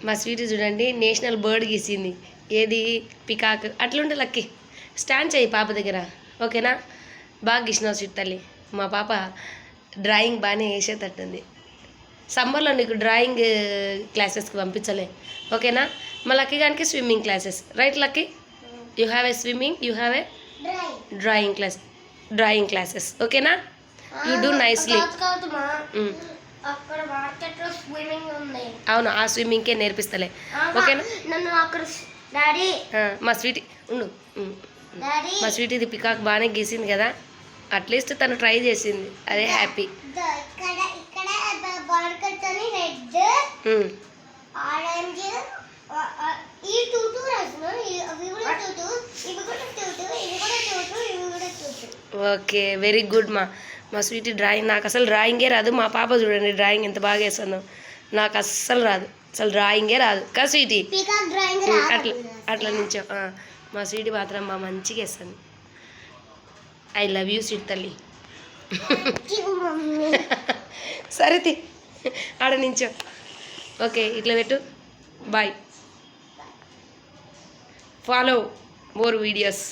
మా స్వీట్ చూడండి national bird గీసింది. ఏది పికాక్ అట్లుంటే లక్కీ స్టాండ్ చేయి పాప దగ్గర, ఓకేనా? బాగా గీసినావు స్వీట్ తల్లి. మా పాప డ్రాయింగ్ బాగానే వేసేటట్టుంది. సమ్మర్లో నీకు డ్రాయింగ్ క్లాసెస్కి పంపించలే, ఓకేనా? మా లక్కీ గానికి swimming classes, right Lucky? You have a swimming, you have a drawing classes, ఓకేనా? You do nicely. అవును, ఆ స్విమ్మింగ్కే నేర్పిస్తలే, ఓకేనా? మా స్వీట్ ఉండు. మా స్వీట్ ఇది పికాక్ బాగానే గీసింది కదా, అట్లీస్ట్ తను ట్రై చేసింది, అదే హ్యాపీ. ఓకే, వెరీ గుడ్ మా స్వీట్ డ్రాయింగ్. నాకు అసలు డ్రాయింగే రాదు. మా పాప చూడండి డ్రాయింగ్ ఎంత బాగా వేస్తుందో. నాకు అస్సలు రాదు, అసలు డ్రాయింగే రాదు కదా స్వీటీ? అట్లా నుంచో మా స్వీటీ మాత్రం మంచిగా వేస్తుంది. ఐ లవ్ యూ స్వీట్ తల్లి. సరే ఆడ నుంచో. ఓకే, ఇట్లా పెట్టు. బాయ్. Follow more videos.